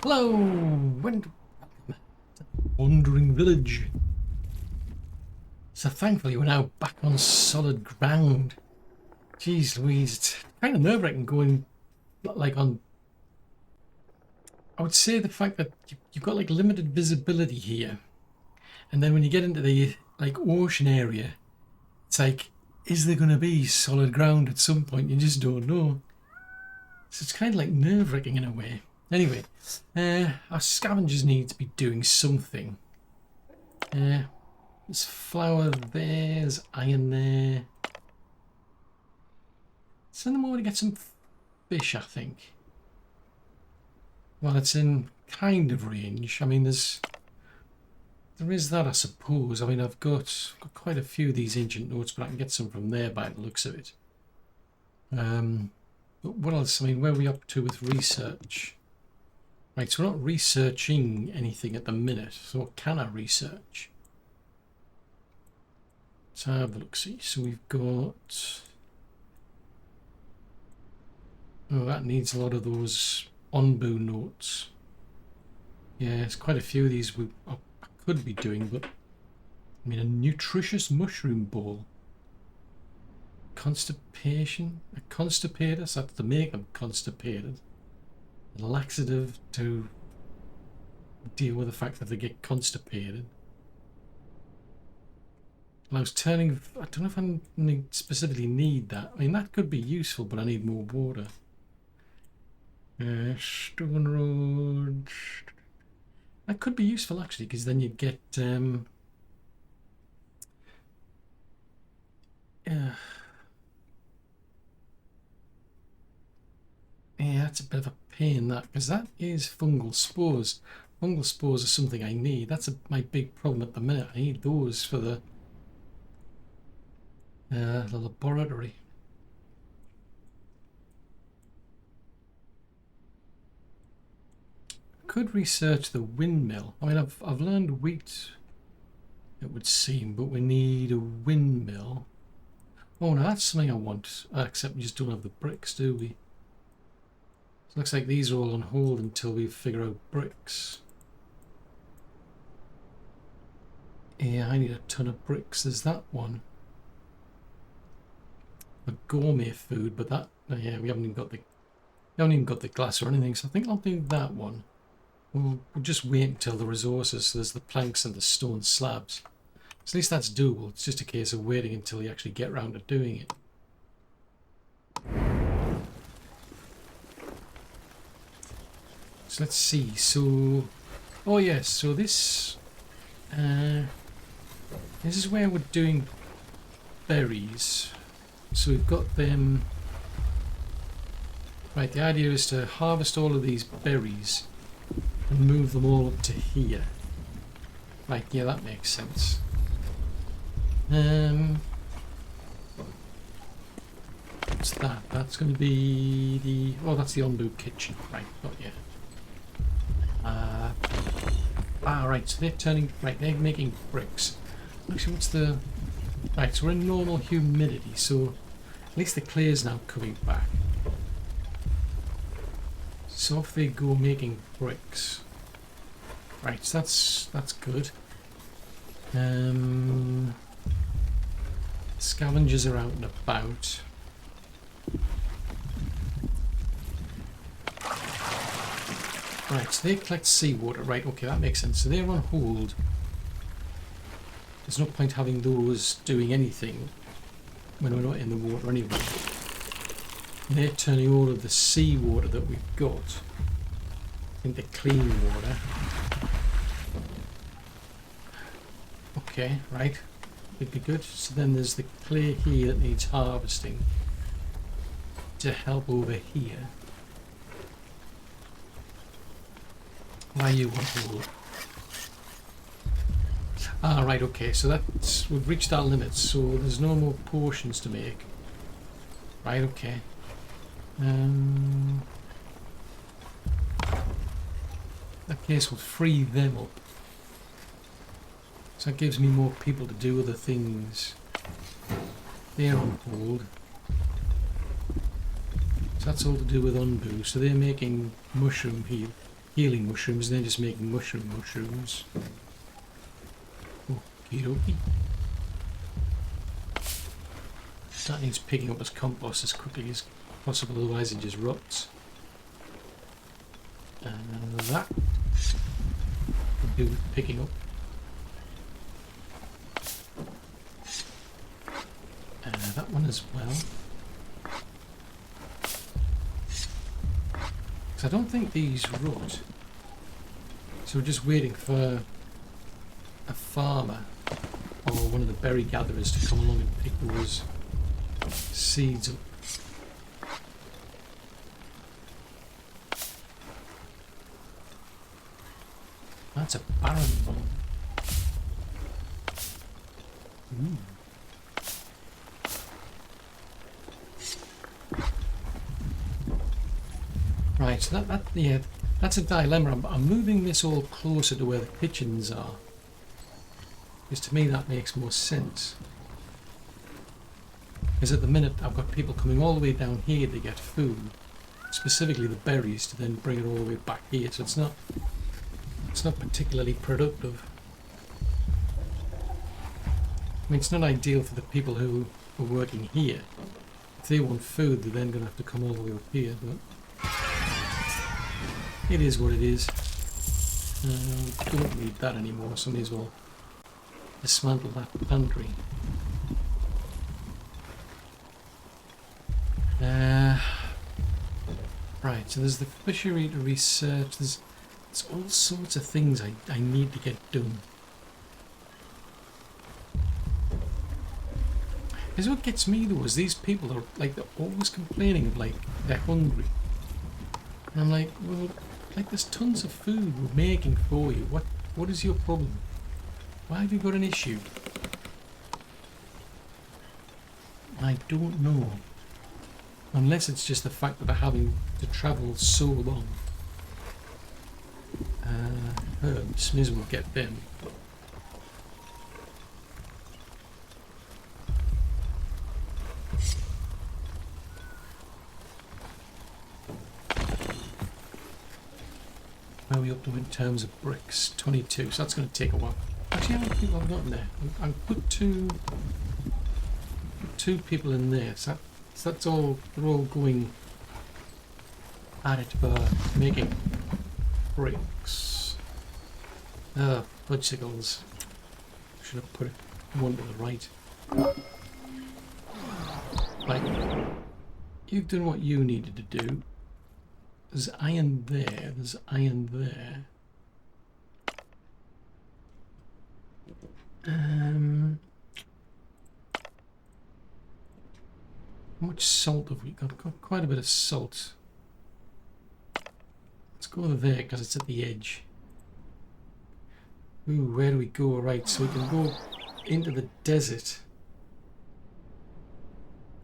Hello, wandering village. So thankfully we're now back on solid ground. Jeez Louise, it's kind of nerve-wracking going like on. I would say the fact that you've got like limited visibility here, and then when you get into the like ocean area, it's like, is there going to be solid ground at some point? You just don't know. So it's kind of like nerve-wracking in a way. Anyway, our scavengers need to be doing something. There's flour there, there's iron there. Send them over to get some fish, I think. Well, it's in kind of range. I mean, there is that, I suppose. I mean, I've got quite a few of these ancient notes, but I can get some from there by the looks of it. But what else? I mean, where are we up to with research? Right, so we're not researching anything at the minute. So what can I research? Let's have a look. See, so we've got. Oh, that needs a lot of those Onbu notes. Yeah, it's quite a few of these I could be doing, but I mean, a nutritious mushroom bowl. Constipation, a constipator, so that's to make them constipated. A laxative to deal with the fact that they get constipated. Allows turning. I don't know if I specifically need that. I mean, that could be useful, but I need more water. Stone road. That could be useful actually, because then you'd get. Yeah, that's a bit of a pain, that, because that is fungal spores. Fungal spores are something I need. That's my big problem at the minute. I need those for the laboratory. Could research the windmill. I mean, I've learned wheat, it would seem, but we need a windmill. Oh no, that's something I want. Except we just don't have the bricks, do we? Looks like these are all on hold until we figure out bricks. Yeah, I need a ton of bricks. There's that one. A gourmet food, but that, yeah, we haven't even got the glass or anything. So I think I'll do that one. We'll just wait until the resources. So there's the planks and the stone slabs. So at least that's doable. It's just a case of waiting until you actually get around to doing it. So let's see. So, oh yes. So this is where we're doing berries. So we've got them. Right. The idea is to harvest all of these berries and move them all up to here. Right. Yeah, that makes sense. What's that? That's going to be the. Oh, that's the Onbu kitchen. Right. Not yet. Right, so they're turning, right, they're making bricks. Actually, what's the, right, so we're in normal humidity, so at least the clay is now coming back. So off they go making bricks. Right, so that's good. Scavengers are out and about. Right, so they collect seawater. Right, okay, that makes sense. So they're on hold. There's no point having those doing anything when we're not in the water anyway. And they're turning all of the seawater that we've got into clean water. Okay, right. Would be good. So then there's the clay here that needs harvesting to help over here. Why you want to? Ah, right, okay, so that's, we've reached our limits, so there's no more portions to make. Right, okay. In that case, we'll free them up. So that gives me more people to do other things. They're on hold. So that's all to do with Onbu, so they're making mushroom here. healing mushrooms, and they're just making mushrooms. Okie dokie. That needs picking up as compost as quickly as possible, otherwise it just rots. And that will do with picking up. That one as well. Because I don't think these rot. So we're just waiting for a farmer or one of the berry gatherers to come along and pick those seeds up. That's a barren one. Ooh. Right, so yeah, that's a dilemma. I'm moving this all closer to where the kitchens are, because to me that makes more sense. Because at the minute I've got people coming all the way down here to get food, specifically the berries, to then bring it all the way back here. So it's not particularly productive. I mean, it's not ideal for the people who are working here. If they want food, they're then going to have to come all the way up here. But it is what it is. We don't need that anymore, so may as well dismantle that pantry. Right, so there's the fishery to research. There's all sorts of things I need to get done. Because what gets me though is these people are like, they're always complaining of like they're hungry. And I'm like, well, like there's tons of food we're making for you. What is your problem? Why have you got an issue? I don't know. Unless it's just the fact that they're having to travel so long. Herbs, may as well get them. Where are we up to in terms of bricks? 22, so that's going to take a while. Actually, how many people have got in there? I've put two people in there, so that's all, they're all going at it for making bricks. Fudgesicles. Should have put one to the right. Right. You've done what you needed to do. There's iron there, there's iron there. How much salt have we got? Got quite a bit of salt. Let's go over there because it's at the edge. Ooh, where do we go? Right, so we can go into the desert.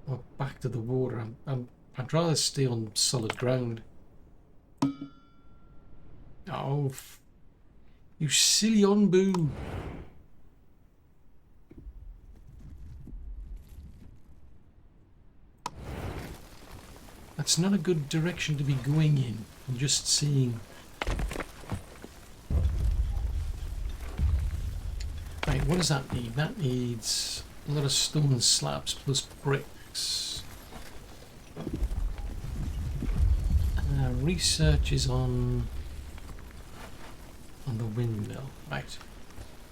Or back to the water. I'd rather stay on solid ground. Oh, you silly onbu. That's not a good direction to be going in. I'm just seeing. Right, what does that need? That needs a lot of stone slabs plus bricks. Research is on the windmill, right?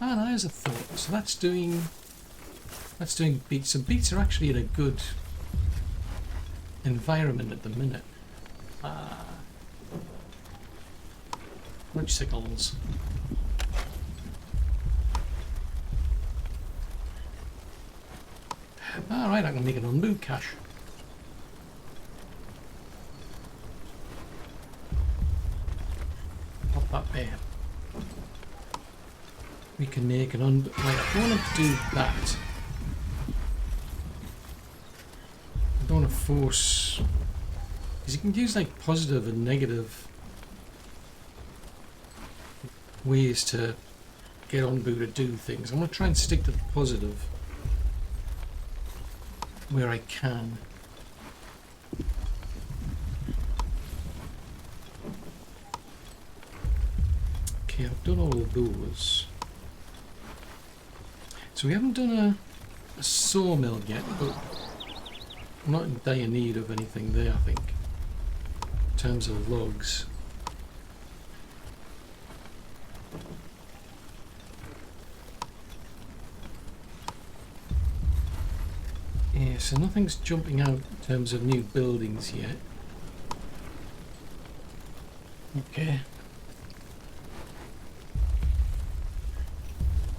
Ah, there's a thought. So that's doing beets. So beets are actually in a good environment at the minute. Fudgesicles. Alright, I can make an unmoved cache. Pop that there. We can make an right, I don't want to do that. I don't want to force, because you can use like positive and negative ways to get Onbu to do things. I'm going to try and stick to the positive where I can. Okay, I've done all of those. So we haven't done a sawmill yet, but I'm not in dire need of anything there, I think, in terms of logs. Yeah, so nothing's jumping out in terms of new buildings yet. Okay.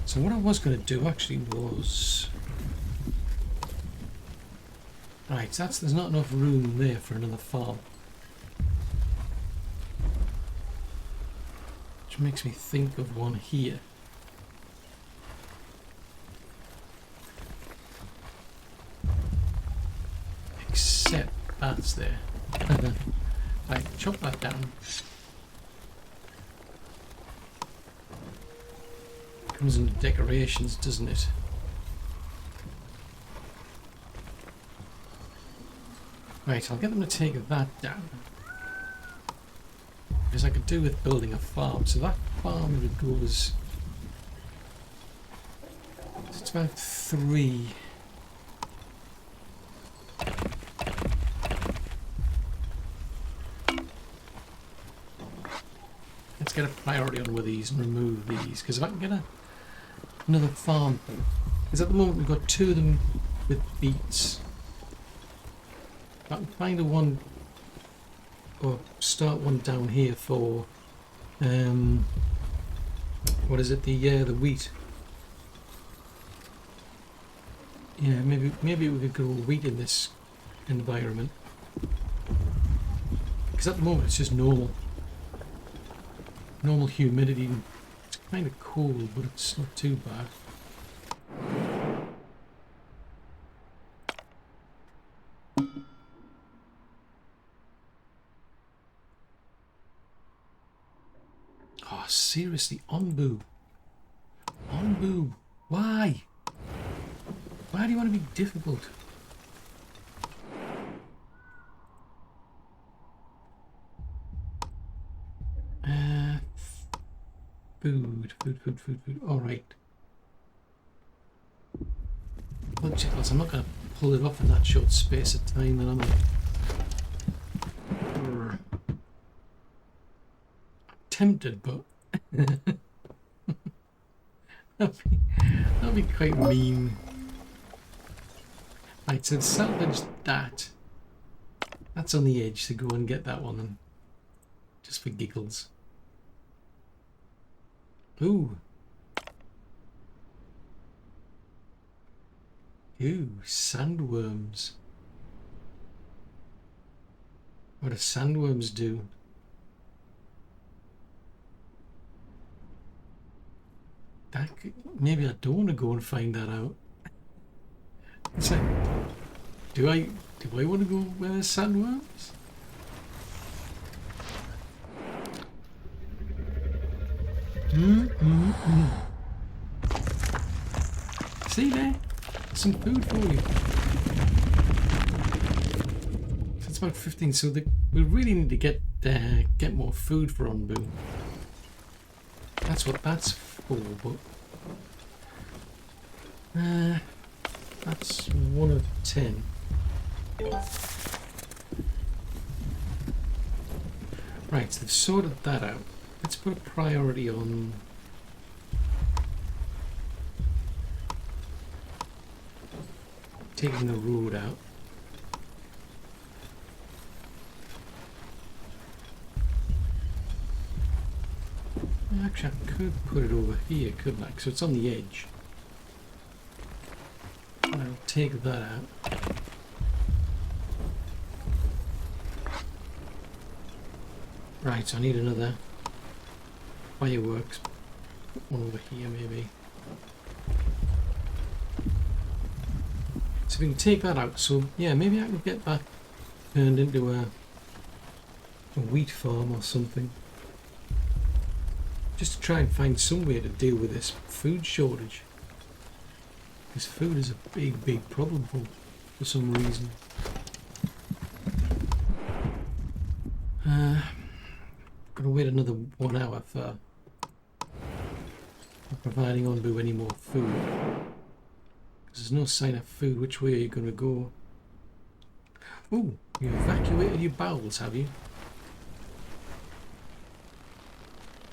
So what I was going to do actually was... Right, there's not enough room there for another farm. Which makes me think of one here. Except that's there. Right, chop that down. Comes into decorations, doesn't it? Right, I'll get them to take that down. Because I could do with building a farm. So that farm goes... It's about 3. Let's get a priority on with these and remove these. Because if I can get another farm... Because at the moment we've got 2 of them with beets. I can find a one, or start one down here for, what is it? The wheat. Yeah, maybe we could grow wheat in this environment. Because at the moment it's just normal humidity. It's kind of cold, but it's not too bad. Oh, seriously, Onbu. Onbu, why? Why do you want to be difficult? Food. All right. Well, chickles, I'm not going to pull it off in that short space of time, then am I? Tempted, but that'd be quite mean. Right, so salvage that. That's on the edge, so go and get that one then. Just for giggles. Ooh. Ooh, sandworms. What do sandworms do? Maybe I don't want to go and find that out. It's like, do I want to go where there's sandworms? See there? Some food for you. That's about 15. So we really need to get more food for Onbu. That's what that's for, but that's 1 of 10. Right, so they've sorted that out. Let's put a priority on taking the road out. Actually, I could put it over here, couldn't I? So it's on the edge. I'll take that out. Right, so I need another fireworks. Put one over here, maybe. So we can take that out. So yeah, maybe I can get that turned into a wheat farm or something. Just to try and find some way to deal with this food shortage. Because food is a big problem for some reason. Gonna wait another 1 hour for Not providing Onbu any more food. Because there's no sign of food. Which way are you going to go? Oh, you evacuated your bowels, have you?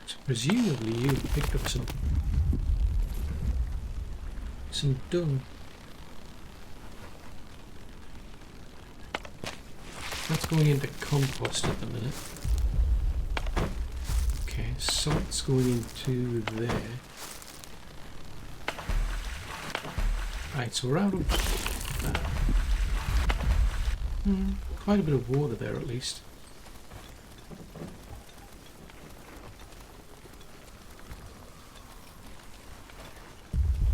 So presumably you picked up some dung. That's going into compost at the minute. Okay, salt's going into there. Right, so we're out of quite a bit of water there at least.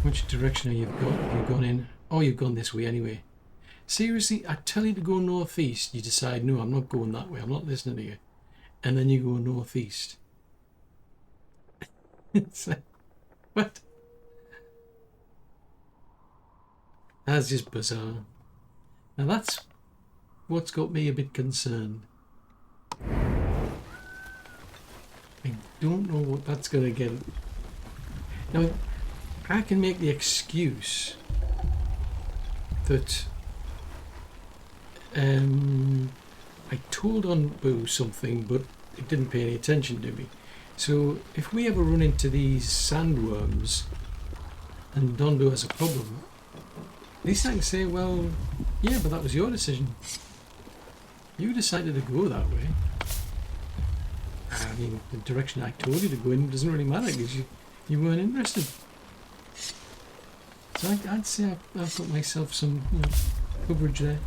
Which direction have you gone in? Oh, you've gone this way anyway. Seriously, I tell you to go northeast, you decide, no, I'm not going that way, I'm not listening to you. And then you go northeast. It's like, what? That's just bizarre. Now that's what's got me a bit concerned. I don't know what that's going to get. Now, I can make the excuse that I told Onbu something, but it didn't pay any attention to me. So if we ever run into these sandworms and Onbu has a problem, at least I can say, well, yeah, but that was your decision. You decided to go that way. I mean, the direction I told you to go in doesn't really matter because you weren't interested. So I'd say I've got myself some coverage there.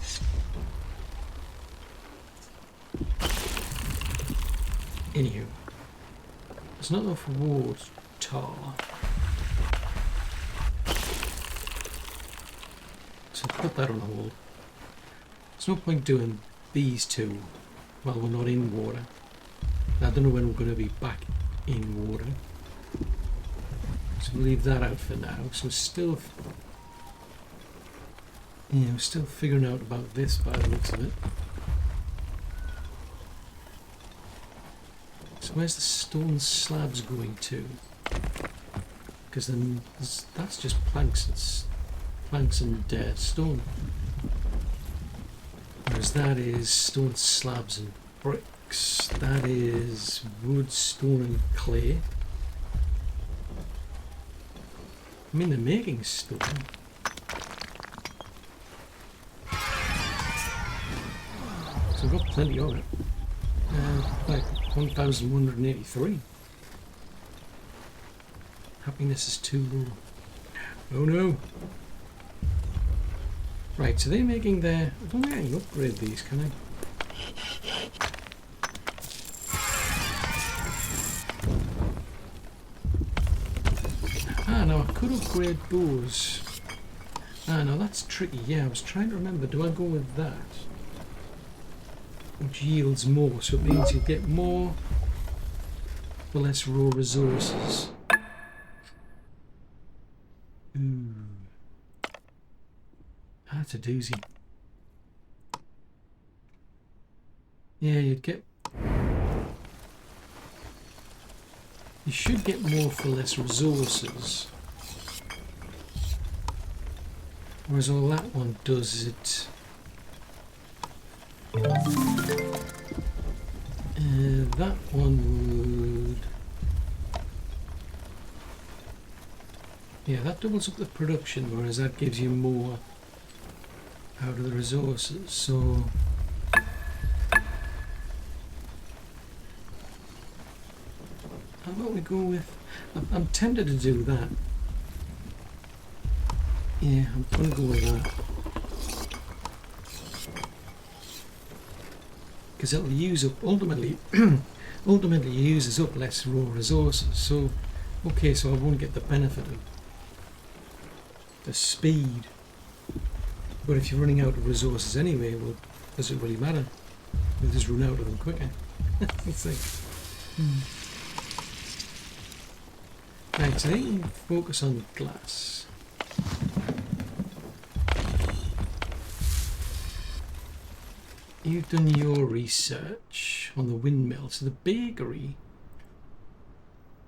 Anywho, there's not enough water. So put that on hold. There's no point doing these two while we're not in water. I don't know when we're going to be back in water. So we'll leave that out for now. So still, still figuring out about this by the looks of it. So where's the stone slabs going to? Because then that's just planks and stone. Whereas that is stone slabs and bricks. That is wood, stone and clay. I mean, they're making stone. So we've got plenty of it. Like 1,183. Happiness is too low. Oh no. Right, so they're making their... I don't think I can upgrade these, can I? Ah, no, I could upgrade those. Ah, no, that's tricky. Yeah, I was trying to remember. Do I go with that? Which yields more, so it means you get more for less raw resources. Ooh. That's a doozy. Yeah, you'd get... You should get more for less resources. Whereas all that one does is it... that one would... Yeah, that doubles up the production, whereas that gives you more out of the resources, so... How about we go with... I'm tempted to do that. Yeah, I'm going to go with that. Because it'll use up, ultimately uses up less raw resources, so... Okay, so I won't get the benefit of the speed. But if you're running out of resources anyway, well, does it really matter? We'll just run out of them quicker. It's like... Right, so I think we'll focus on glass. You've done your research on the windmill. So the bakery...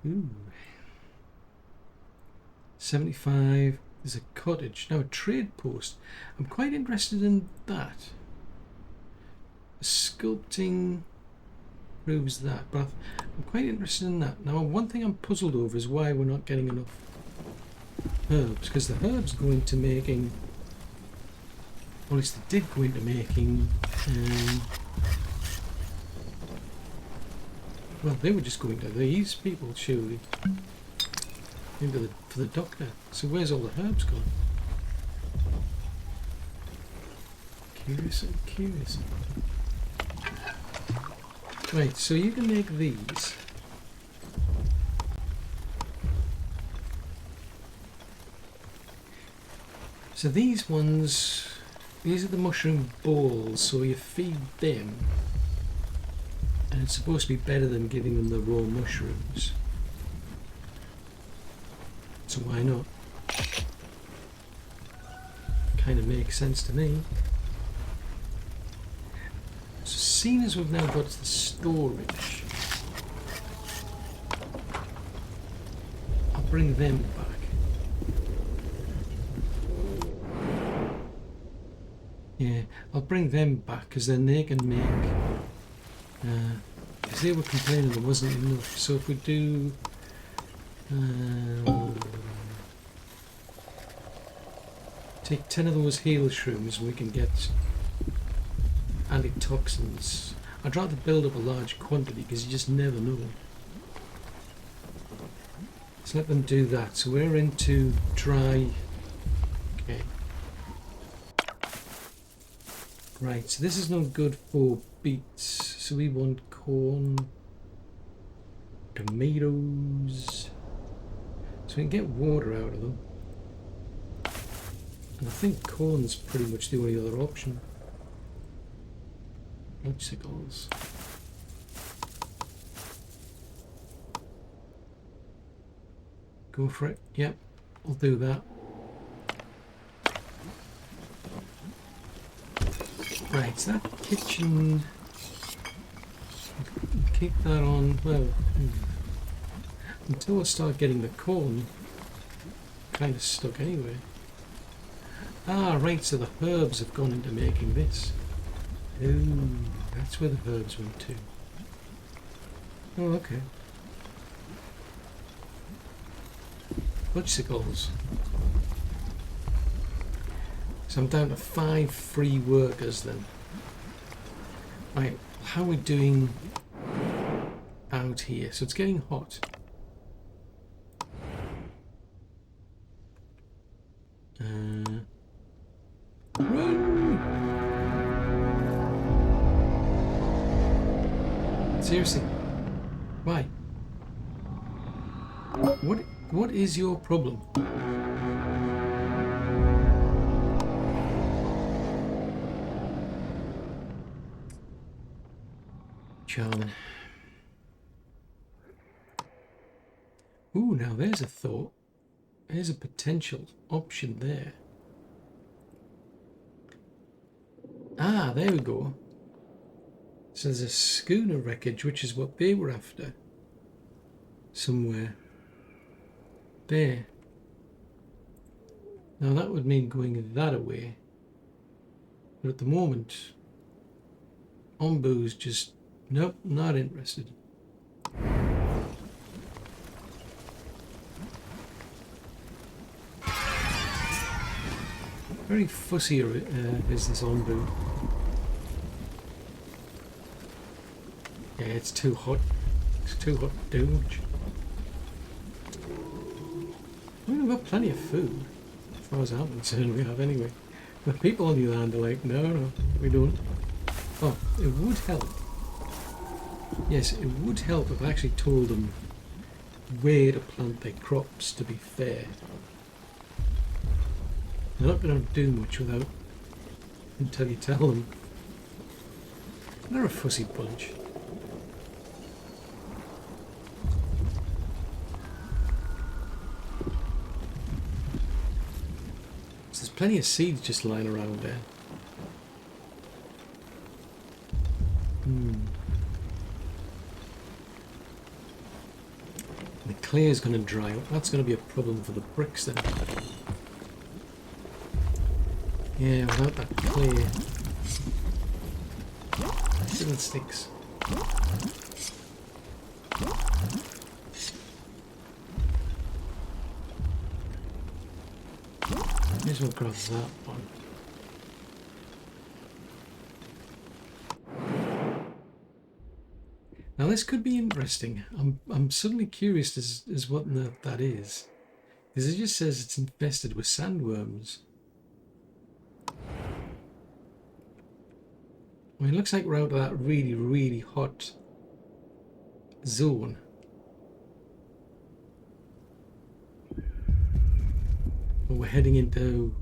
Ooh. 75. There's a cottage. Now a trade post. I'm quite interested in that. Sculpting proves that, but I'm quite interested in that. Now one thing I'm puzzled over is why we're not getting enough herbs, because the herbs go into making, or at least they did go into making, well, they were just going to these people, surely, for the doctor. So where's all the herbs gone? Curious and curious. Right, so you can make these. So these ones, these are the mushroom balls, so you feed them. And it's supposed to be better than giving them the raw mushrooms. So why not? Kind of makes sense to me. So seeing as we've now got the storage, I'll bring them back. Yeah, I'll bring them back because then they can make, because they were complaining there wasn't enough. So if we do, take 10 of those heal shrooms and we can get antitoxins. I'd rather build up a large quantity because you just never know. Let's let them do that. So we're into dry. Okay. Right, so this is not good for beets. So we want corn, tomatoes. So we can get water out of them. And I think corn's pretty much the only other option. Icicles. Go for it. Yep, I'll do that. Right, so that kitchen, keep that on, well, until I start getting the corn, kind of stuck anyway. Ah, right, so the herbs have gone into making this. Oh, that's where the herbs went to. Oh, okay. Icicles. So I'm down to 5 free workers then. Right, how are we doing out here? So it's getting hot. Run! Seriously, why? What is your problem? Charming. Ooh, now there's a thought. There's a potential option there. Ah, there we go. So there's a schooner wreckage, which is what they were after. Somewhere. There. Now that would mean going that away. But at the moment, Ombu's just, nope, not interested. Very fussy is this Ombu. Yeah, it's too hot. It's too hot to do much. We've got plenty of food. As far as I'm concerned, we have anyway. The people on the land are like, no, we don't. Oh, it would help. Yes, it would help if I actually told them where to plant their crops, to be fair. They're not going to do much without until you tell them. They're a fussy bunch. So there's plenty of seeds just lying around there. The clay is going to dry up. That's going to be a problem for the bricks then. Yeah, without that clay, still sticks. May as well grab that one. Now this could be interesting. I'm suddenly curious as what that is, because it just says it's infested with sandworms. I mean, it looks like we're out of that really, really hot zone. But we're heading into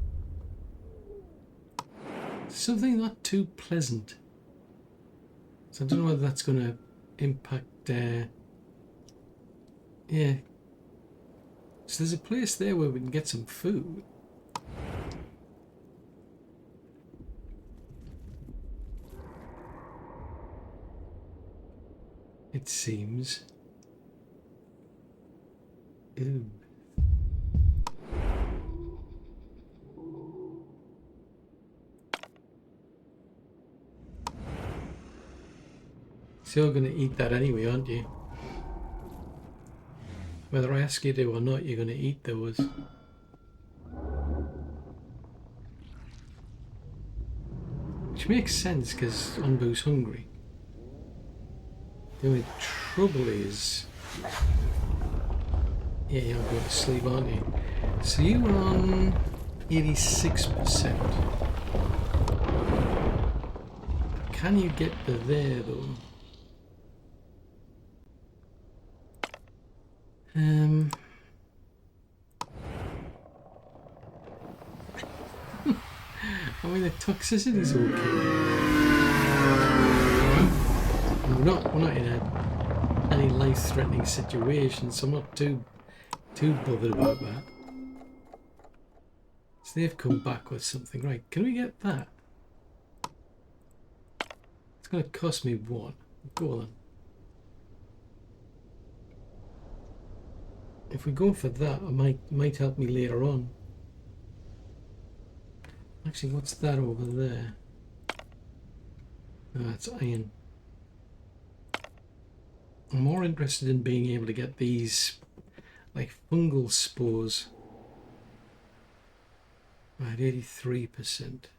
something not too pleasant. So I don't know whether that's going to impact. Yeah. So there's a place there where we can get some food. It seems. Ew. So you're going to eat that anyway, aren't you? Whether I ask you to or not, you're going to eat those. Which makes sense, because Onbu's hungry. The only trouble is... Yeah, you're going to sleep, aren't you? So you were on 86%. Can you get to there, though? I mean, the toxicity's okay. We're not in any life-threatening situation, so I'm not too bothered about that. So they've come back with something, right? Can we get that? It's going to cost me one. Go on. If we go for that, it might help me later on. Actually, what's that over there? Oh, that's iron. I'm more interested in being able to get these, like, fungal spores. Right, 83%.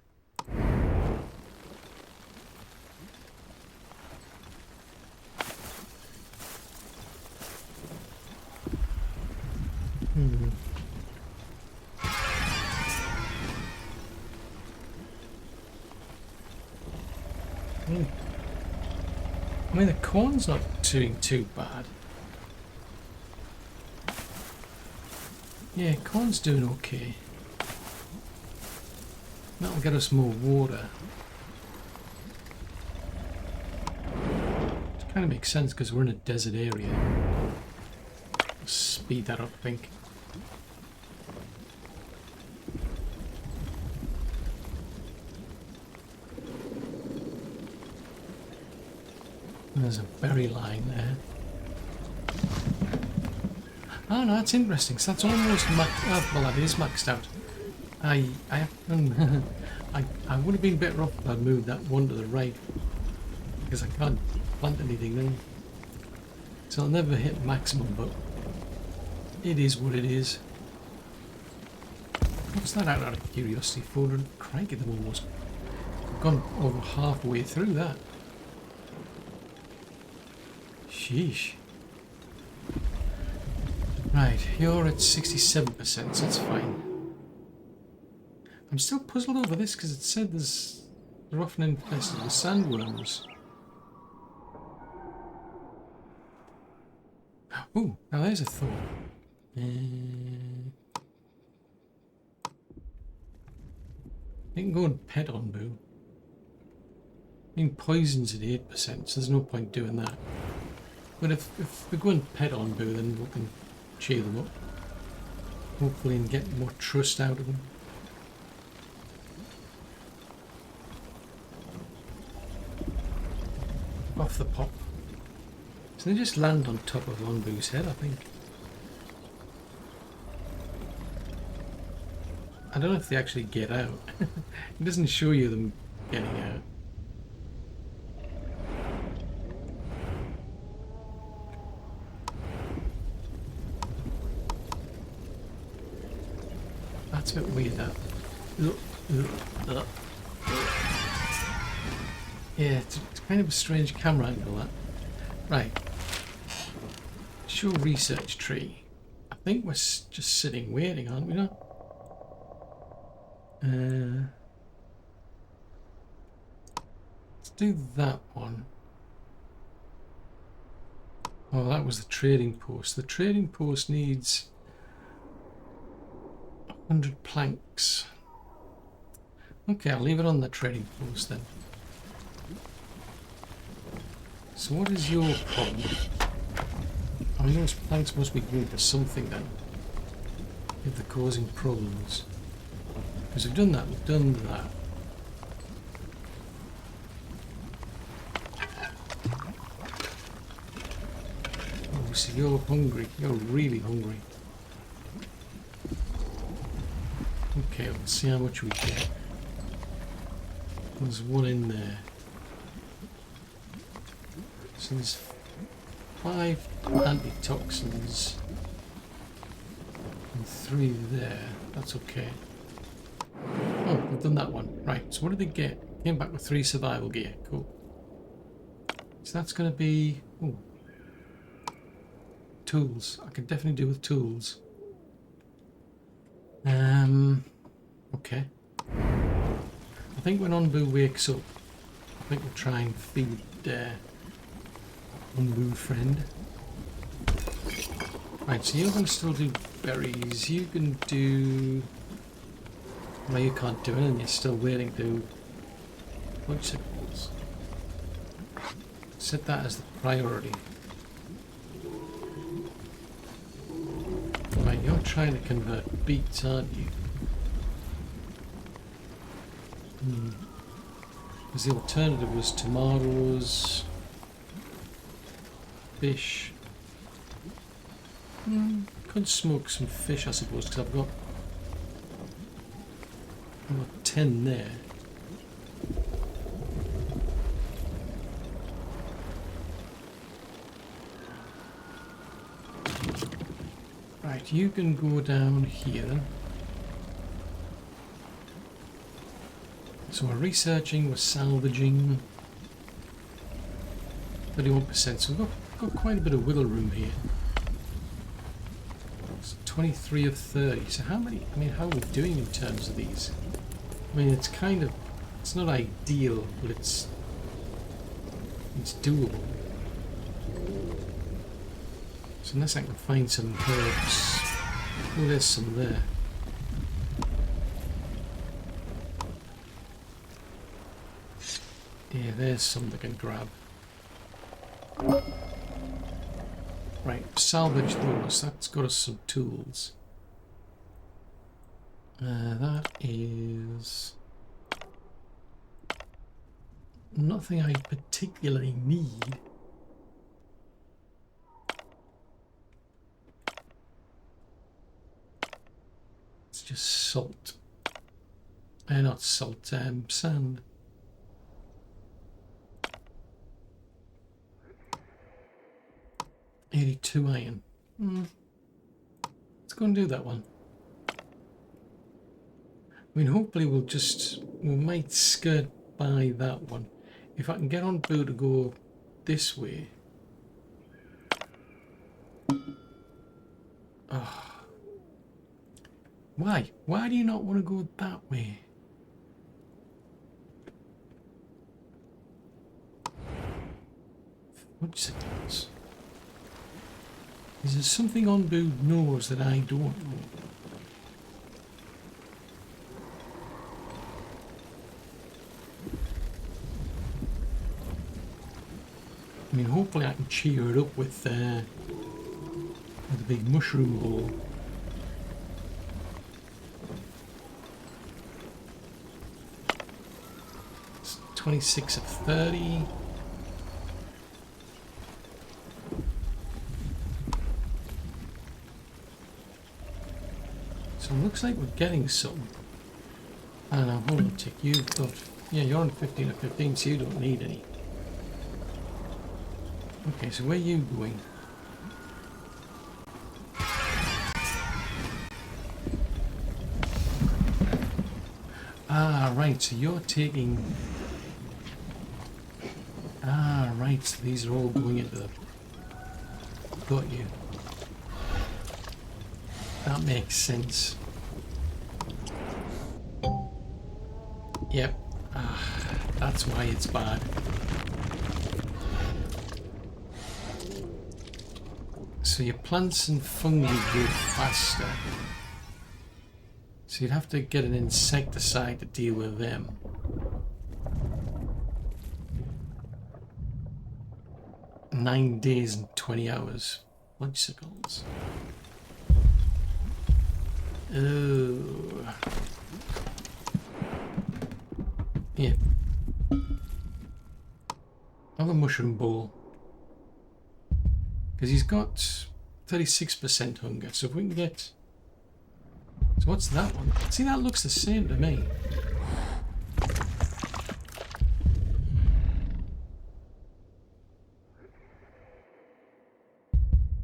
I mean, the corn's not doing too bad. Yeah, corn's doing okay. That'll get us more water. It kind of makes sense because we're in a desert area. Let's speed that up, I think. There's a berry line there. Oh no, that's interesting. So that's almost maxed. Well, that is maxed out. I would have been better off if I'd moved that one to the right, because I can't plant anything then. So I'll never hit maximum, but it is what it is. What's that out of curiosity? 400. Crikey, they've almost gone over halfway through that. Sheesh. Right, you're at 67%, so that's fine. I'm still puzzled over this because it said they're often infested with sandworms. Oh, now there's a THOR. You can go and pet Onbu. I mean, poison's at 8%, so there's no point doing that. But if we go and pet Onbu, then we can cheer them up. Hopefully, and get more trust out of them. Off the pop. So they just land on top of Onbu's head, I think. I don't know if they actually get out. It doesn't show you them getting out. That's a bit weird, that. Yeah, it's kind of a strange camera angle, that. Right. Show research tree. I think we're just sitting waiting, aren't we now? Let's do that one. Oh, that was the trading post. The trading post needs 100 planks. Okay, I'll leave it on the trading post then. So what is your problem? I mean, those planks must be good for something then, if they're causing problems. Because we've done that, we've done that. Oh, so you're hungry. You're really hungry. Okay, let's see how much we get. There's one in there. So there's 5 antitoxins and 3 there. That's okay. Oh, we've done that one. Right, so what did they get? Came back with 3 survival gear. Cool. So that's going to be... Ooh, tools. I could definitely do with tools. Okay. I think when Onbu wakes up, I think we'll try and feed Onbu friend. Right, so you're going to still do berries. You can do... Well, you can't do it, and you're still waiting to punch signals. Set that as the priority. Right, you're trying to convert beets, aren't you? Because the alternative was tomatoes, fish. Could smoke some fish, I suppose, because I've got 10 there. Right, you can go down here. So we're researching, we're salvaging. 31%, so we've got quite a bit of wiggle room here. It's 23 of 30, so how many, I mean, how are we doing in terms of these? I mean, it's kind of, it's not ideal, but it's doable. So unless I can find some herbs, oh, there's some there. Yeah, there's some that can grab. Right, salvage those. That's got us some tools. That is nothing I particularly need. It's just salt. Not salt, sand. $82 iron. Let's go and do that one. I mean, hopefully we might skirt by that one. If I can get on Boo to go this way. Oh. Why? Why do you not want to go that way? What's it? Is there something Onbu knows that I don't know? I mean, hopefully I can cheer it up with a big mushroom ball. It's 26 of 30. So it looks like we're getting some. I know, hold on, tick. You've got, yeah, you're on 15 or 15, so you don't need any. Okay, so where are you going? Ah, right, so you're taking... Ah, right, so these are all going into the... Got you. That makes sense. Yep. Ah, that's why it's bad. So your plants and fungi grow faster. So you'd have to get an insecticide to deal with them. "9 days and 20 hours. Fudgesicles. Oh. Yeah. Have a mushroom bowl. Because he's got 36% hunger. So if we can get... So what's that one? See, that looks the same to me.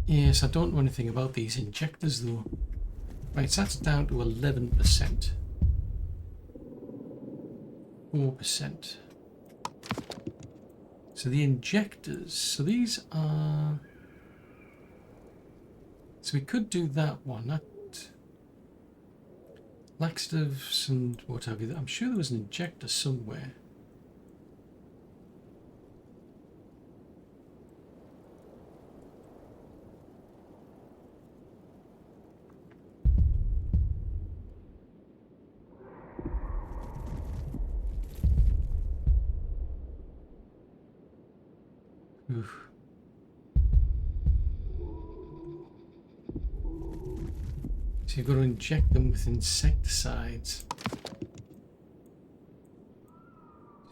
Yes, I don't know anything about these injectors though. Right, so that's down to 11%. 4%. So the injectors, so these are... So we could do that one, that... Laxatives and what have you. I'm sure there was an injector somewhere. Oof. So you've got to inject them with insecticides.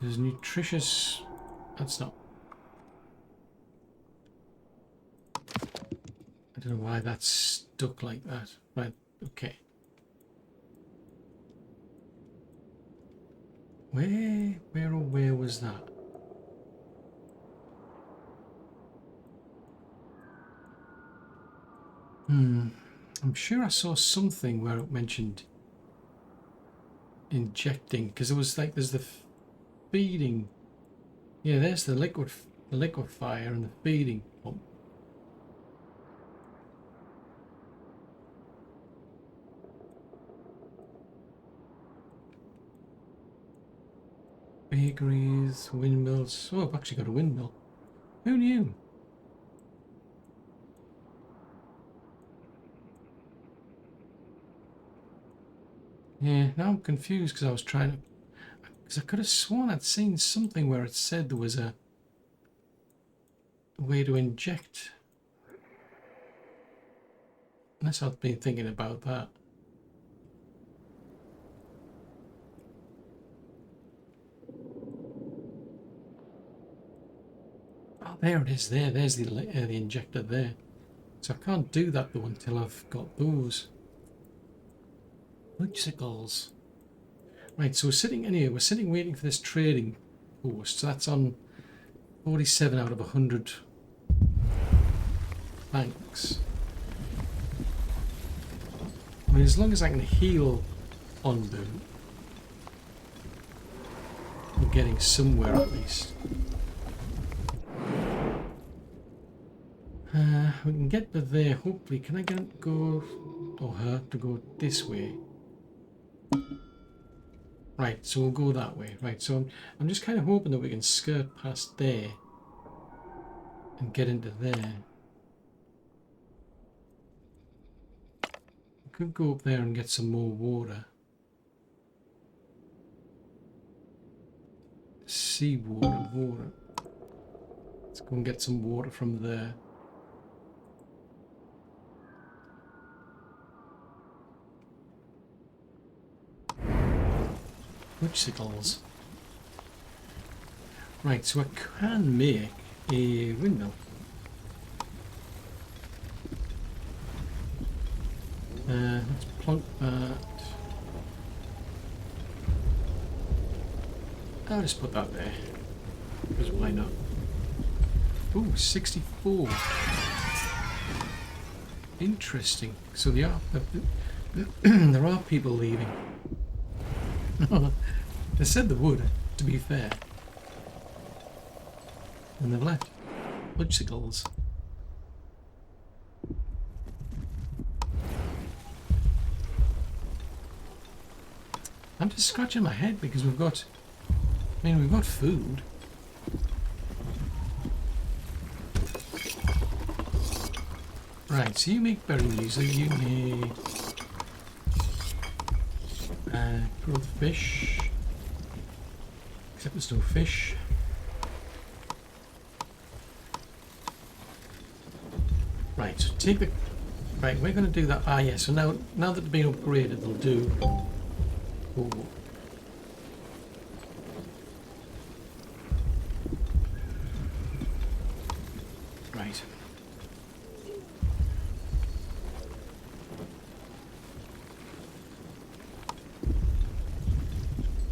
There's nutritious... That's not... I don't know why that's stuck like that. Right, okay. Where was that? I'm sure I saw something where it mentioned injecting, because it was like there's the feeding. Yeah, there's the liquefier and the feeding pump. Bakeries, windmills. Oh, I've actually got a windmill. Who knew? Yeah, now I'm confused because I was trying to... Because I could have sworn I'd seen something where it said there was a way to inject. Unless I've been thinking about that. Oh, there it is there. There's the injector there. So I can't do that though until I've got those. Fudgesicles. Right, so we're sitting in here. We're sitting waiting for this trading post. So that's on 47 out of 100 banks. I mean, as long as I can heal on them, I'm getting somewhere at least. We can get to there, hopefully. Can I get him to go, or her to go this way? Right, so we'll go that way. Right, so I'm just kind of hoping that we can skirt past there and get into there. We could go up there and get some more water. Seawater, water. Let's go and get some water from there. Fudgesicles. Right, so I can make a windmill. Let's plonk that. I'll just put that there. Because why not? Ooh, 64. Interesting. So there are people leaving. They said they would, to be fair. And they've left. Bicycles. I'm just scratching my head because we've got food. Right, so you make berry music, you make grilled fish, except there's no fish. Right, so take the, right, we're going to do that, yeah, so now that they've been upgraded, they'll do, ooh. Right.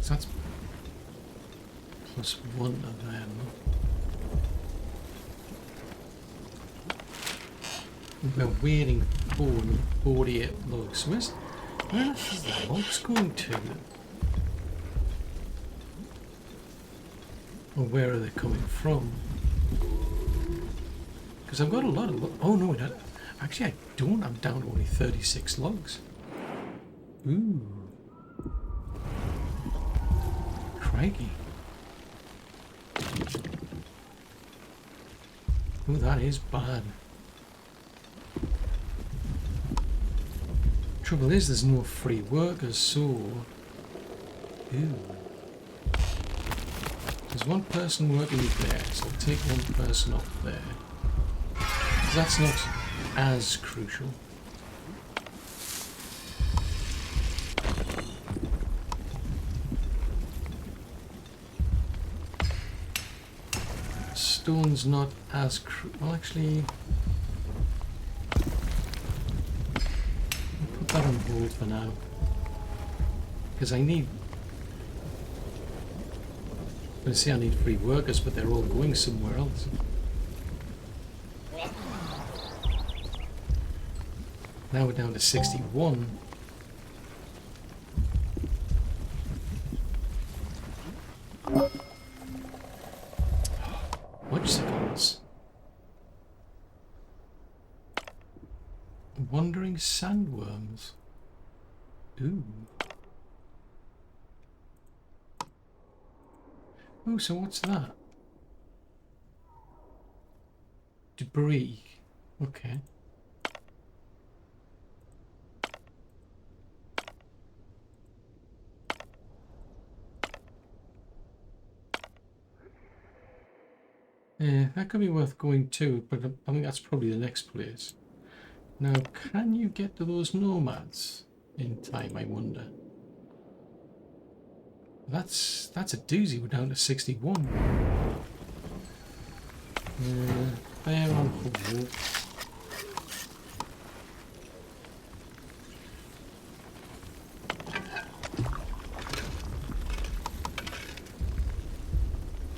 So that's plus one of them. We're waiting for 48 logs. Where is the logs going to? Or where are they coming from? Because I've got a lot of logs. Oh no, actually I don't. I'm down to only 36 logs. Ooh. Crikey. Ooh, that is bad. Trouble is, there's no free workers, so... Ooh. There's one person working there, so I'll take one person off there. That's not as crucial. Stone's not as well, actually. I'll put that on hold for now, because I need. I'm going to say I need free workers, but they're all going somewhere else. Now we're down to 61. Bicycles. Wandering sandworms. Ooh. Oh, so what's that? Debris. Okay. Yeah, that could be worth going to, but I think that's probably the next place. Now, can you get to those nomads in time, I wonder? That's a doozy. We're down to 61. They're on hold.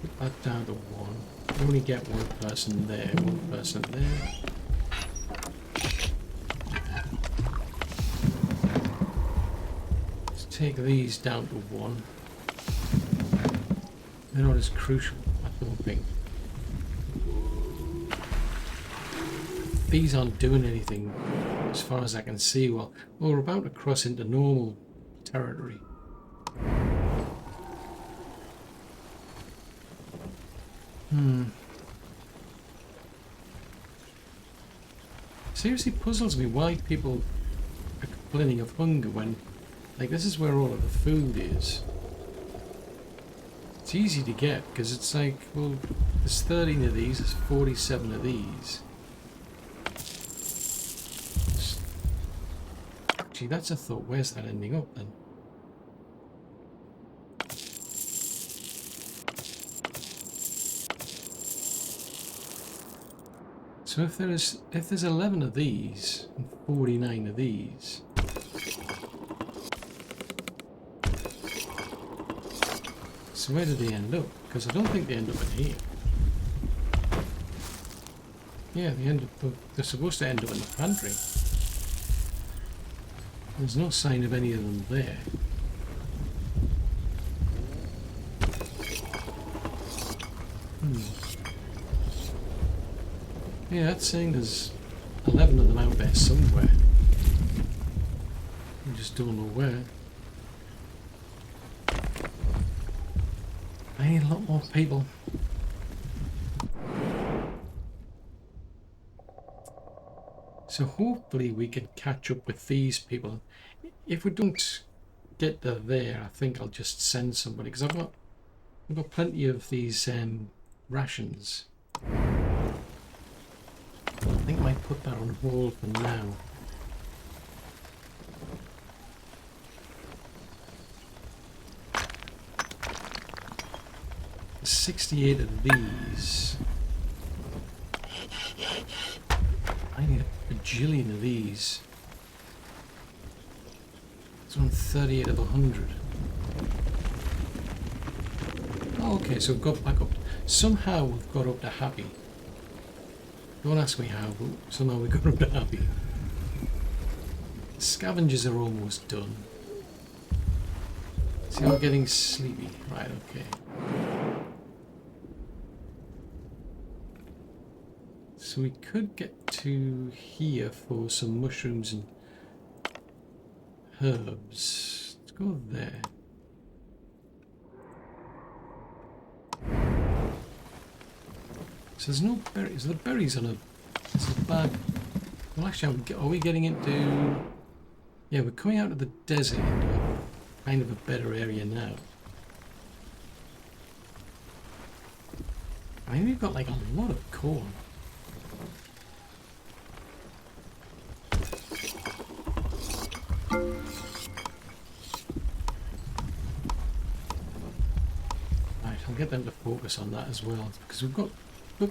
Put that down to 1. You only get one person there, one person there. Let's take these down to 1. They're not as crucial, I don't think. These aren't doing anything as far as I can see. Well, we're about to cross into normal territory. Seriously puzzles me why people are complaining of hunger when, like, this is where all of the food is. It's easy to get because it's like, well, there's 13 of these, there's 47 of these. Actually, that's a thought. Where's that ending up then? So if there's 11 of these and 49 of these, So where did they end up? Because I don't think they end up in here. Yeah, they're supposed to end up in the pantry. There's no sign of any of them there. Yeah, that's saying there's 11 of them out there somewhere. We just don't know where. I need a lot more people. So hopefully we can catch up with these people. If we don't get to there, I think I'll just send somebody, because I've got plenty of these rations. I think I might put that on hold for now. There's 68 of these. I need a bajillion of these. It's on 38 of 100. Oh, okay, so we've got back up. Somehow we've got up to happy. Don't ask me how, but somehow we got up to happy. Scavengers are almost done. See, I'm getting sleepy. Right, okay. So we could get to here for some mushrooms and herbs. Let's go there. So there's no berries. The berries on it's a bag. Well, actually, are we getting into? Yeah, we're coming out of the desert into a kind of a better area now. I mean, we've got like a lot of corn. Right, I'll get them to focus on that as well, because we've got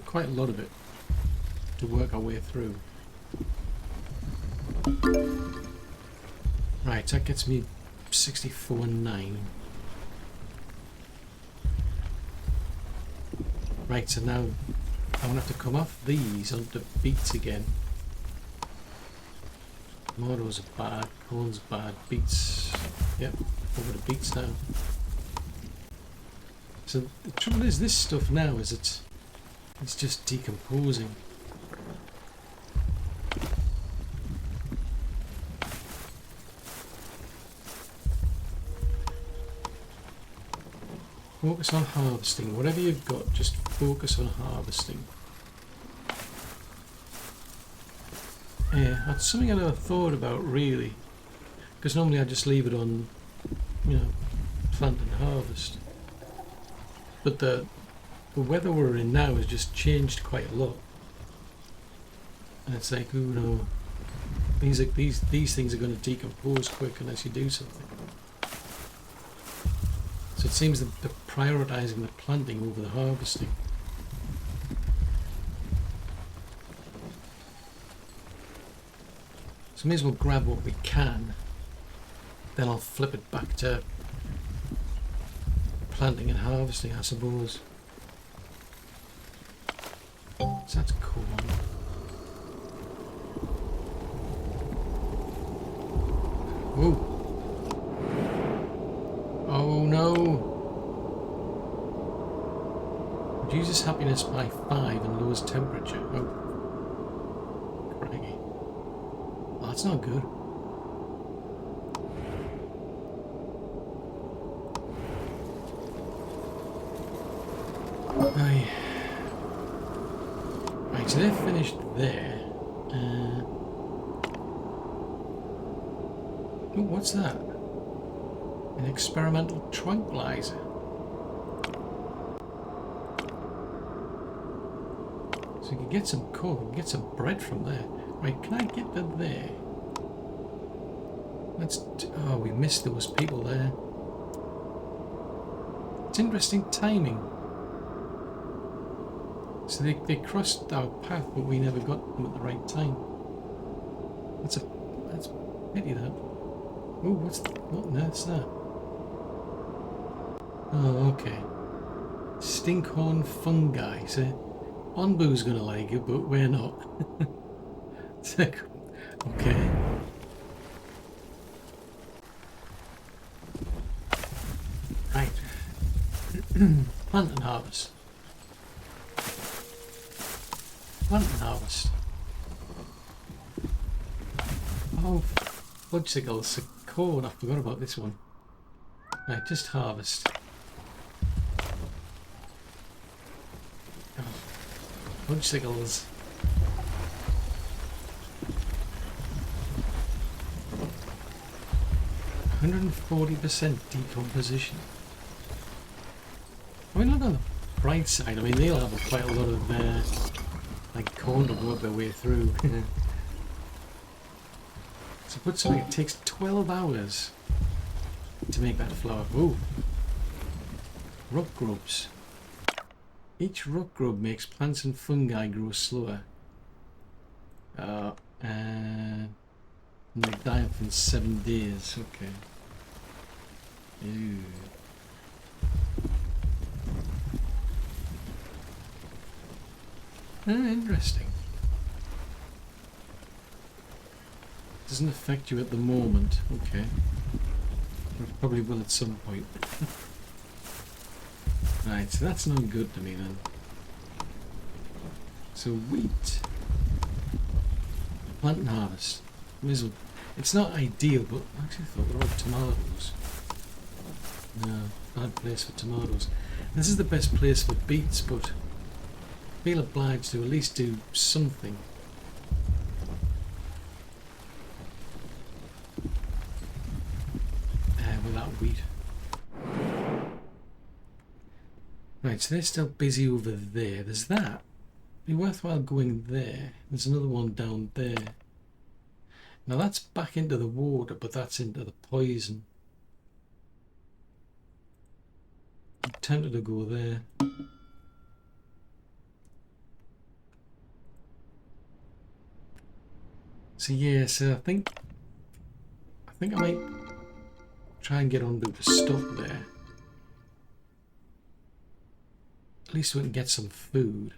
quite a lot of it to work our way through. Right, that gets me 64.9. Right, so now I won't have to come off these onto beets again. Tomatoes are bad, corn's bad, beets, yep, over to beets now. So the trouble is, this stuff now is it's just decomposing. Focus on harvesting. Whatever you've got, just focus on harvesting. Yeah, that's something I never thought about really, because normally I just leave it on, you know, plant and harvest. But the weather we're in now has just changed quite a lot, and it's like, oh no, these things are going to decompose quick unless you do something. So it seems that they're prioritising the planting over the harvesting. So may as well grab what we can, then I'll flip it back to planting and harvesting, I suppose. So that's corn. Whoa. Oh no. Reduces happiness by 5 and lowers temperature. Oh. Craggy. Oh, that's not good. Aye. Right, so they're finished there. Oh, what's that? An experimental tranquilizer. So you can get some corn, get some bread from there. Right, can I get to there? Oh, we missed those people there. It's interesting timing. So they crossed our path, but we never got them at the right time. That's pity that. Oh, what on earth's that? Oh, okay. Stinkhorn fungi. So, Onbu's gonna like it, but we're not. It's like, okay. Right. Plant and harvest. Plant and harvest. Oh, fudgesicles, corn. I forgot about this one. Right, just harvest. Oh, fudgesicles. %140 decomposition. I mean, look on the bright side. I mean, they'll have quite a lot of like corn to work their way through. So put something. It takes 12 hours to make that flower. Ooh, rock grubs. Each rock grub makes plants and fungi grow slower. And they die within 7 days. Okay. Ew. Interesting. Doesn't affect you at the moment. Okay. It probably will at some point. Right, so that's not good to me then. So wheat. Plant and harvest. It's not ideal, but I actually thought they were all tomatoes. No, bad place for tomatoes. This is the best place for beets, but I feel obliged to at least do something. With that wheat. Right, so they're still busy over there. There's that. It'd be worthwhile going there. There's another one down there. Now that's back into the water, but that's into the poison. I'm tempted to go there. So yeah, so I think I might try and get onto the stop there. At least we can get some food.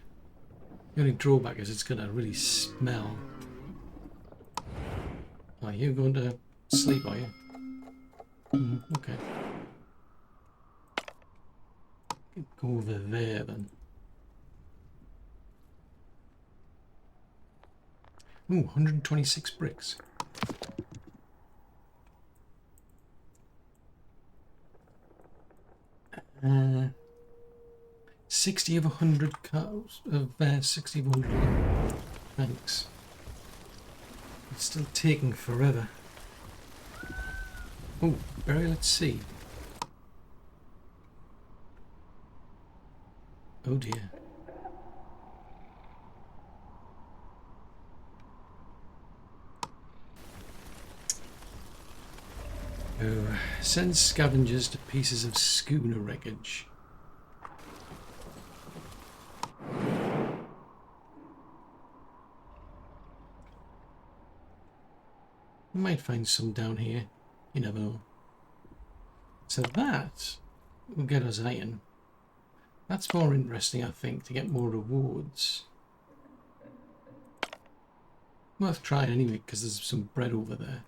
The only drawback is it's gonna really smell. Are you going to sleep, are you? Okay. Go over there then. Ooh, 126 bricks. 60 of 100 cows of 60 of 100. Thanks. It's still taking forever. Oh, Barry, let's see. Oh dear. Oh, send scavengers to pieces of schooner wreckage. We might find some down here. You never know. So that will get us iron. That's more interesting, I think, to get more rewards. Worth trying anyway, because there's some bread over there.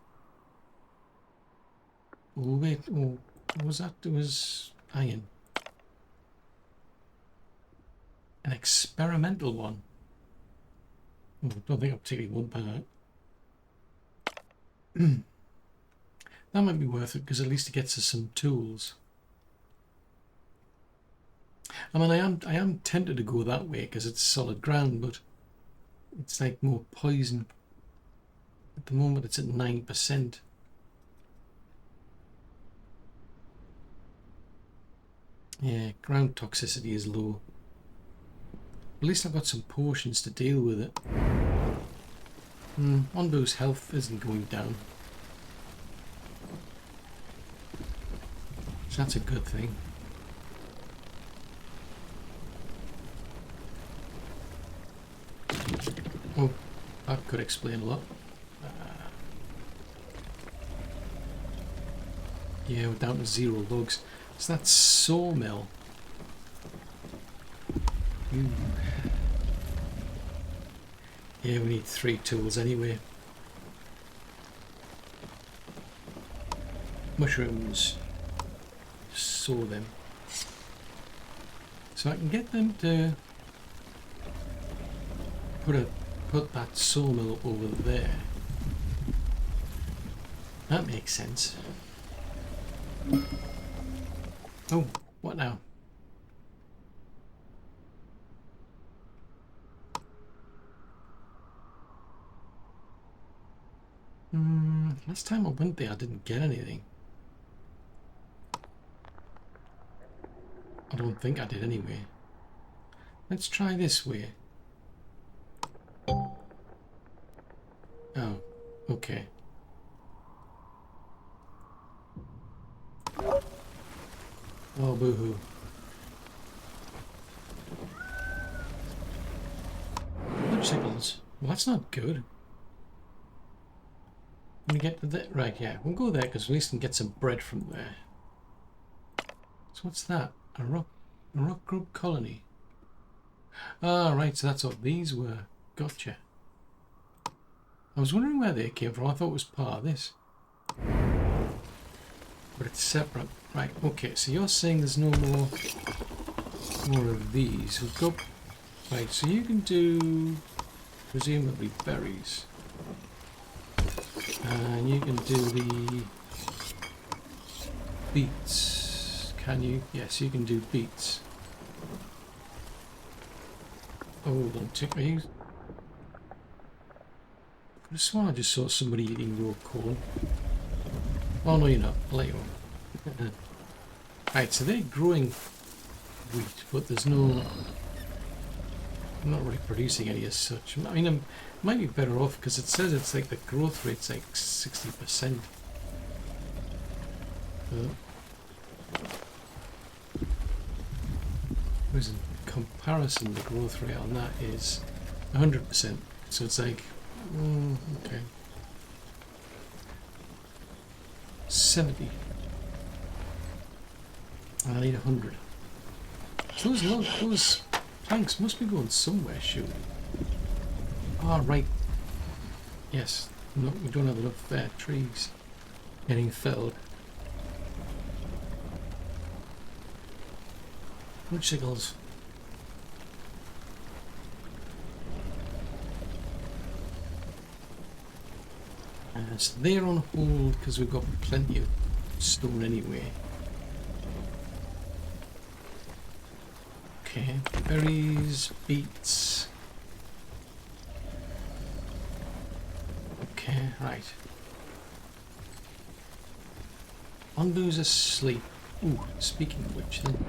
Oh wait, oh, what was that? It was iron. An experimental one. Oh, don't think I particularly want that. That might be worth it, because at least it gets us some tools. I mean, I am tempted to go that way because it's solid ground, but it's like more poison. At the moment, it's at 9%. Yeah, ground toxicity is low. At least I've got some potions to deal with it. Onbu's health isn't going down. So that's a good thing. Oh, that could explain a lot. Yeah, we're down to 0 logs. It's that sawmill. Ooh. Yeah, we need 3 tools anyway. Mushrooms. Saw them. So I can get them to put that sawmill over there. That makes sense. Oh, what now? Last time I went there I didn't get anything. I don't think I did anyway. Let's try this way. Oh, okay. Oh, boo-hoo. Motorcycles. Well, that's not good. When we get to that, right, yeah, we'll go there because at least we can get some bread from there. So what's that? A rock group colony. Ah, right, so that's what these were. Gotcha. I was wondering where they came from. I thought it was part of this. But it's separate. Right, okay, so you're saying there's no more of these. We've got... Right, so you can do presumably berries. And you can do the beets. Can you? Yes, you can do beets. Oh, don't take me. I swear I just saw somebody eating raw corn. Oh no, you're not. I'll let you on. Right, so they're growing wheat, but there's no... I'm not really producing any as such. I mean, I might be better off because it says it's like the growth rate's like 60%. Whereas in comparison, the growth rate on that is 100%. So it's like, okay, 70. And I need 100. So those planks must be going somewhere, surely. Ah, right. Yes. No, we don't have enough trees getting felled. Motorcycles. So they're on hold because we've got plenty of stone anyway. Okay, berries, beets. Okay, right. Onbu's asleep. Ooh, speaking of which then.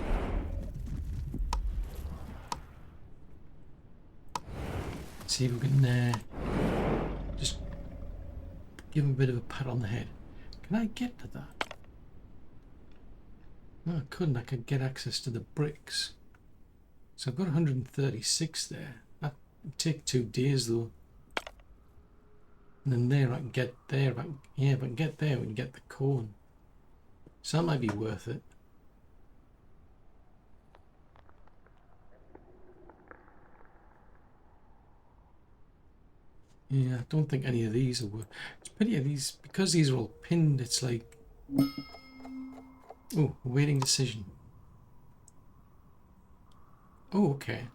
Let's see if we can just give him a bit of a pat on the head. Can I get to that? No, I couldn't. I could get access to the bricks. So I've got 136 there. That would take 2 days though. And then there I can get there. Yeah, if I can get there, we can get the corn. So that might be worth it. Yeah, I don't think any of these are worth. It's pity of these because these are all pinned. It's like, oh, awaiting decision. Oh, okay.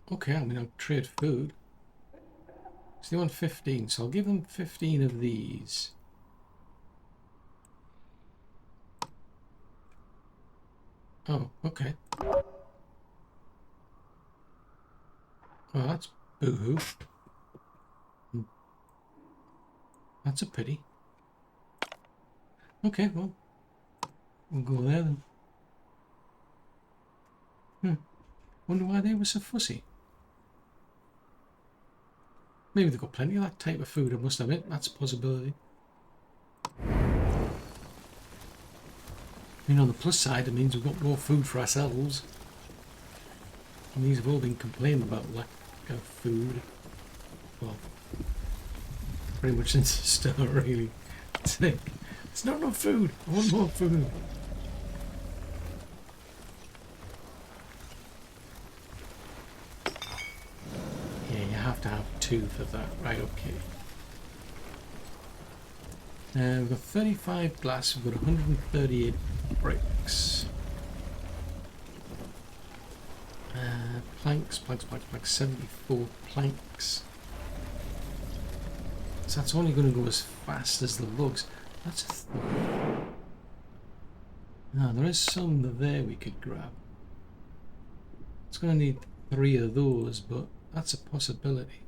Okay, I'm going to trade food. So they want 15, so I'll give them 15 of these. Oh, okay. Well, that's boo-hoo. That's a pity. Okay, well, we'll go there then. Wonder why they were so fussy. Maybe they've got plenty of that type of food, I must admit. That's a possibility. I mean, on the plus side, it means we've got more food for ourselves. And these have all been complaining about lack of food. Well, pretty much into the store, really. It's like, it's not enough food. I want more food. Yeah, you have to have 2 for that. Right, okay. We've got 35 glass, we've got 138 bricks. Planks, 74 planks. So that's only going to go as fast as the logs. That's a thought. Now, there is some there we could grab. It's going to need 3 of those, but that's a possibility.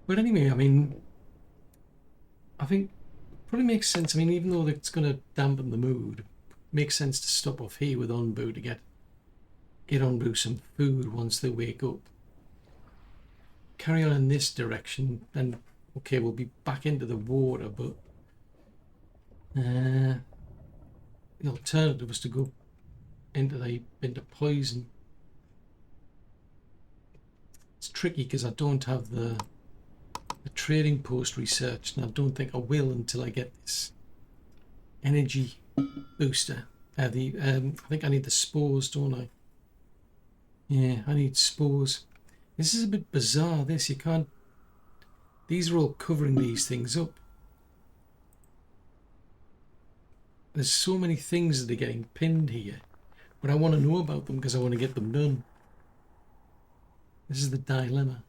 But anyway, I mean, I think it probably makes sense. I mean, even though it's going to dampen the mood, it makes sense to stop off here with Onbu to get Onbu some food once they wake up. Carry on in this direction, and okay, we'll be back into the water, but the alternative was to go into poison. It's tricky because I don't have the trading post research, and I don't think I will until I get this energy booster. I think I need the spores, don't I? Yeah, I need spores. This is a bit bizarre. This, you can't. These are all covering these things up. There's so many things that are getting pinned here, but I want to know about them because I want to get them done. This is the dilemma.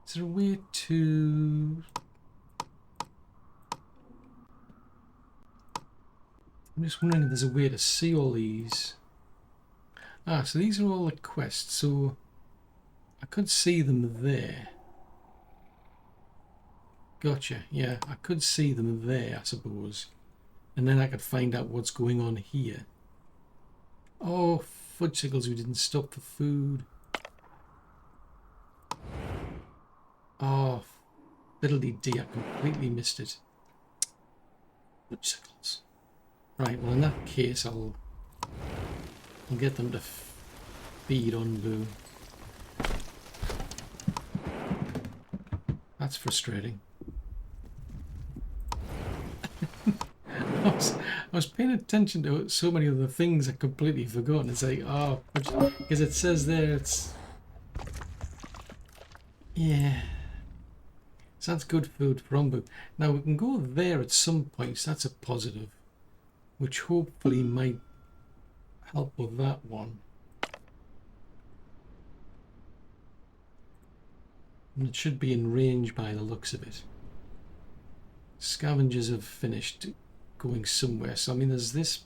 Is there a way to... I'm just wondering if there's a way to see all these. Ah, so these are all the quests, so I could see them there. Gotcha, yeah, I could see them there, I suppose. And then I could find out what's going on here. Oh, fudgesicles, we didn't stop for food. Oh, fiddly-dee, I completely missed it. Fudgesicles. Right, well in that case I'll get them to feed on Boo. That's frustrating. I was paying attention to so many of the things I completely forgotten. It's like, oh, because it says there it's... Yeah. So that's good food for Umbu. Now we can go there at some point, so that's a positive, which hopefully might help with that one. And it should be in range by the looks of it. Scavengers have finished going somewhere, so I mean there's this.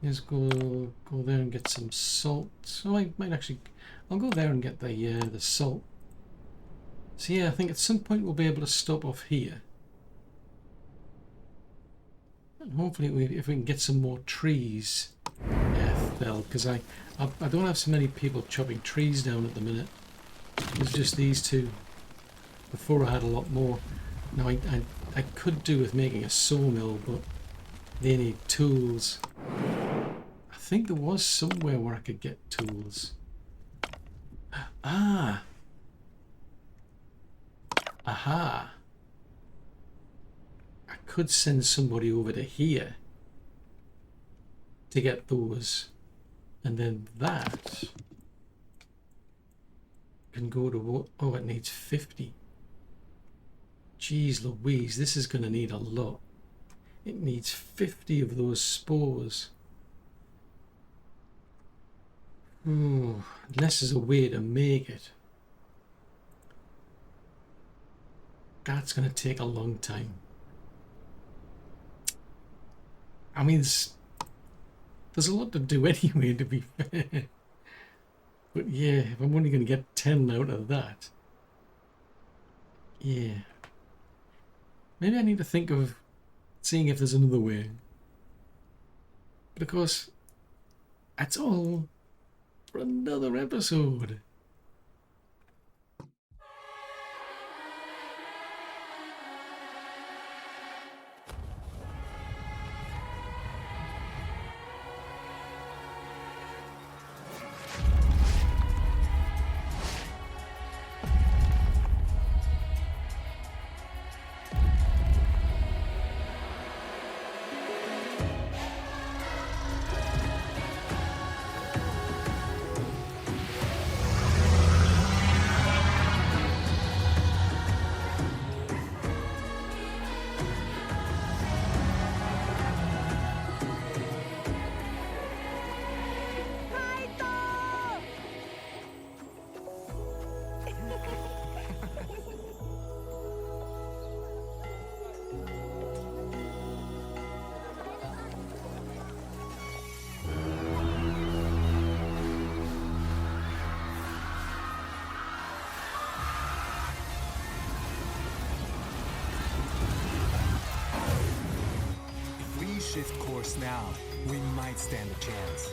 Let's go there and get some salt. So I might actually, I'll go there and get the salt. So yeah, I think at some point we'll be able to stop off here. And hopefully if we can get some more trees felled, because I don't have so many people chopping trees down at the minute. There's just these two. Before I had a lot more. Now I could do with making a sawmill, but they need tools. I think there was somewhere where I could get tools. Ah! Aha! I could send somebody over to here to get those, and then that can go to what? Oh, it needs 50. Jeez Louise, this is going to need a lot. It needs 50 of those spores. Ooh, unless there's a way to make it. That's going to take a long time. I mean, there's a lot to do anyway, to be fair. But yeah, if I'm only going to get 10 out of that. Yeah. Maybe I need to think of seeing if there's another way. But of course, that's all for another episode. shift course now, we might stand a chance.